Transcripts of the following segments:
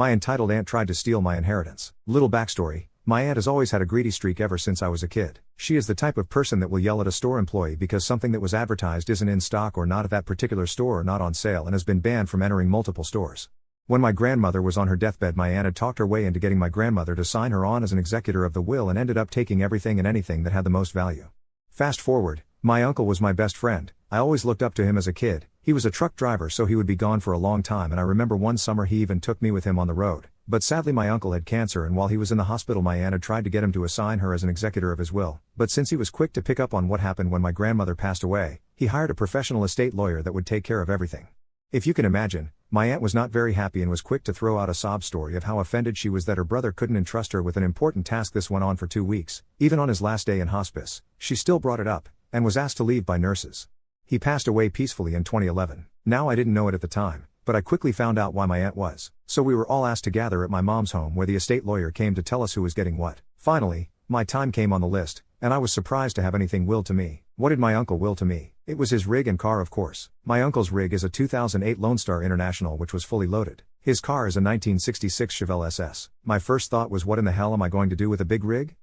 My entitled aunt tried to steal my inheritance. Little backstory. My aunt has always had a greedy streak ever since I was a kid. She is the type of person that will yell at a store employee because something that was advertised isn't in stock or not at that particular store or not on sale and has been banned from entering multiple stores. When my grandmother was on her deathbed, my aunt had talked her way into getting my grandmother to sign her on as an executor of the will and ended up taking everything and anything that had the most value. Fast forward, my uncle was my best friend. I always looked up to him as a kid. He was a truck driver, so he would be gone for a long time, and I remember one summer he even took me with him on the road. But sadly my uncle had cancer, and while he was in the hospital my aunt had tried to get him to assign her as an executor of his will, but since he was quick to pick up on what happened when my grandmother passed away, he hired a professional estate lawyer that would take care of everything. If you can imagine, my aunt was not very happy and was quick to throw out a sob story of how offended she was that her brother couldn't entrust her with an important task. This went on for 2 weeks. Even on his last day in hospice, she still brought it up, and was asked to leave by nurses. He passed away peacefully in 2011. Now I didn't know it at the time, but I quickly found out why my aunt was. So we were all asked to gather at my mom's home where the estate lawyer came to tell us who was getting what. Finally, my time came on the list, and I was surprised to have anything willed to me. What did my uncle will to me? It was his rig and car, of course. My uncle's rig is a 2008 Lone Star International which was fully loaded. His car is a 1966 Chevelle SS. My first thought was, what in the hell am I going to do with a big rig?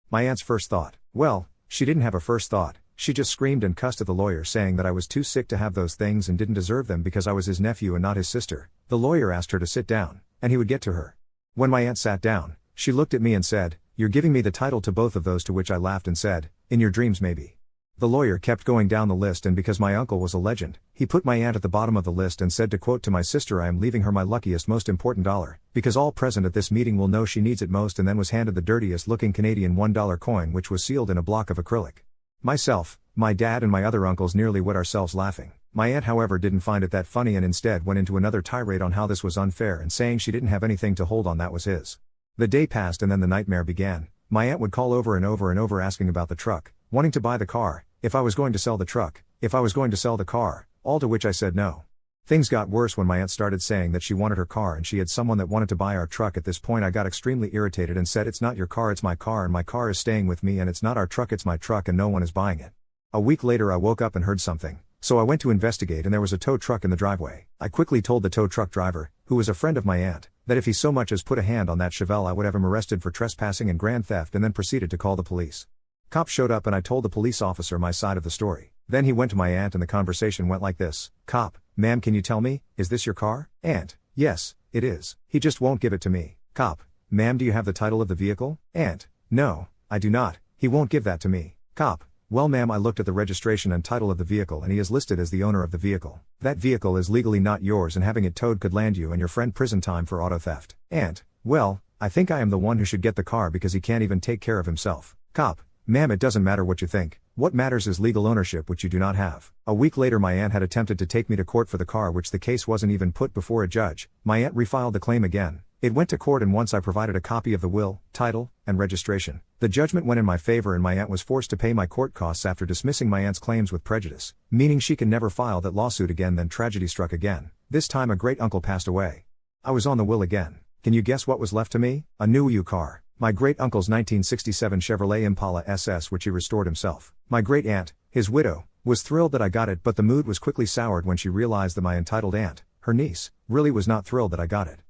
My aunt's first thought. Well, she didn't have a first thought. She just screamed and cussed at the lawyer, saying that I was too sick to have those things and didn't deserve them because I was his nephew and not his sister. The lawyer asked her to sit down, and he would get to her. When my aunt sat down, she looked at me and said, "You're giving me the title to both of those," to which I laughed and said, "In your dreams maybe." The lawyer kept going down the list, and because my uncle was a legend, he put my aunt at the bottom of the list and said to quote to my sister, "I am leaving her my luckiest, most important dollar, because all present at this meeting will know she needs it most," and then was handed the dirtiest looking Canadian $1 coin which was sealed in a block of acrylic. Myself, my dad and my other uncles nearly wet ourselves laughing. My aunt however didn't find it that funny and instead went into another tirade on how this was unfair and saying she didn't have anything to hold on that was his. The day passed and then the nightmare began. My aunt would call over and over and over asking about the truck, wanting to buy the car, if I was going to sell the truck, if I was going to sell the car, all to which I said no. Things got worse when my aunt started saying that she wanted her car and she had someone that wanted to buy our truck. At this point I got extremely irritated and said, "It's not your car, it's my car, and my car is staying with me, and it's not our truck, it's my truck, and no one is buying it." A week later I woke up and heard something, so I went to investigate and there was a tow truck in the driveway. I quickly told the tow truck driver, who was a friend of my aunt, that if he so much as put a hand on that Chevelle I would have him arrested for trespassing and grand theft, and then proceeded to call the police. Cop showed up and I told the police officer my side of the story. Then he went to my aunt and the conversation went like this. "Cop, ma'am, can you tell me, is this your car?" Aunt: "Yes, it is. He just won't give it to me." Cop: "Ma'am, do you have the title of the vehicle?" Aunt: "No, I do not. He won't give that to me." Cop: "Well ma'am, I looked at the registration and title of the vehicle and he is listed as the owner of the vehicle. That vehicle is legally not yours and having it towed could land you and your friend prison time for auto theft." Aunt: "Well, I think I am the one who should get the car because he can't even take care of himself." Cop: "Ma'am, it doesn't matter what you think. What matters is legal ownership, which you do not have." A week later my aunt had attempted to take me to court for the car, which the case wasn't even put before a judge. My aunt refiled the claim again. It went to court and once I provided a copy of the will, title, and registration, the judgment went in my favor and my aunt was forced to pay my court costs after dismissing my aunt's claims with prejudice, meaning she can never file that lawsuit again. Then tragedy struck again. This time a great uncle passed away. I was on the will again. Can you guess what was left to me? A new U car. My great uncle's 1967 Chevrolet Impala SS, which he restored himself. My great aunt, his widow, was thrilled that I got it, but the mood was quickly soured when she realized that my entitled aunt, her niece, really was not thrilled that I got it.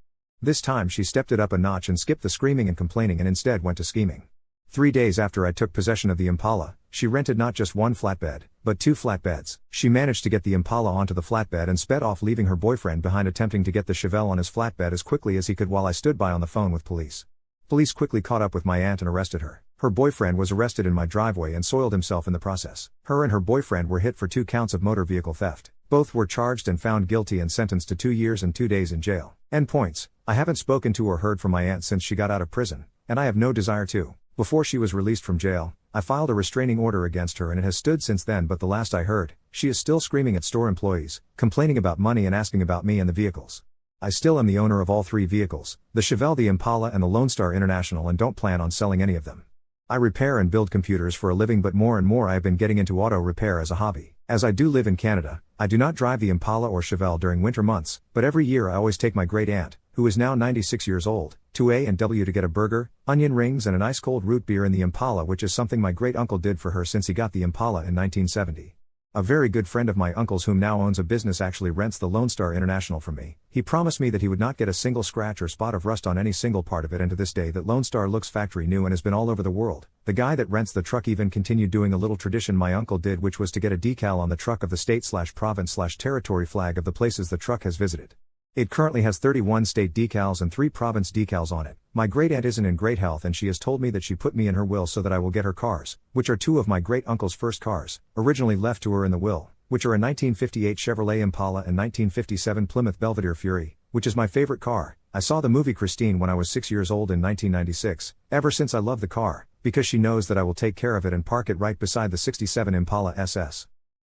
This time she stepped it up a notch and skipped the screaming and complaining and instead went to scheming. 3 days after I took possession of the Impala, she rented not just one flatbed, but 2 flatbeds. She managed to get the Impala onto the flatbed and sped off, leaving her boyfriend behind attempting to get the Chevelle on his flatbed as quickly as he could while I stood by on the phone with police. Police quickly caught up with my aunt and arrested her. Her boyfriend was arrested in my driveway and soiled himself in the process. Her and her boyfriend were hit for 2 counts of motor vehicle theft. Both were charged and found guilty and sentenced to 2 years and 2 days in jail. Endpoints: I haven't spoken to or heard from my aunt since she got out of prison, and I have no desire to. Before she was released from jail, I filed a restraining order against her and it has stood since then, but the last I heard, she is still screaming at store employees, complaining about money and asking about me and the vehicles. I still am the owner of all 3 vehicles, the Chevelle, the Impala and the Lone Star International, and don't plan on selling any of them. I repair and build computers for a living, but more and more I have been getting into auto repair as a hobby. As I do live in Canada, I do not drive the Impala or Chevelle during winter months, but every year I always take my great aunt, who is now 96 years old, to A&W to get a burger, onion rings and an ice cold root beer in the Impala, which is something my great uncle did for her since he got the Impala in 1970. A very good friend of my uncle's whom now owns a business actually rents the Lone Star International from me. He promised me that he would not get a single scratch or spot of rust on any single part of it, and to this day that Lone Star looks factory new and has been all over the world. The guy that rents the truck even continued doing a little tradition my uncle did, which was to get a decal on the truck of the state/province/territory flag of the places the truck has visited. It currently has 31 state decals and 3 province decals on it. My great aunt isn't in great health and she has told me that she put me in her will so that I will get her cars, which are 2 of my great uncle's first cars, originally left to her in the will, which are a 1958 Chevrolet Impala and 1957 Plymouth Belvedere Fury, which is my favorite car. I saw the movie Christine when I was 6 years old in 1996. Ever since I love the car, because she knows that I will take care of it and park it right beside the 67 Impala SS.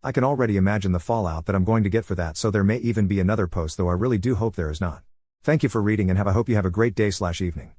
I can already imagine the fallout that I'm going to get for that, so there may even be another post, though I really do hope there is not. Thank you for reading and I hope you have a great day/evening.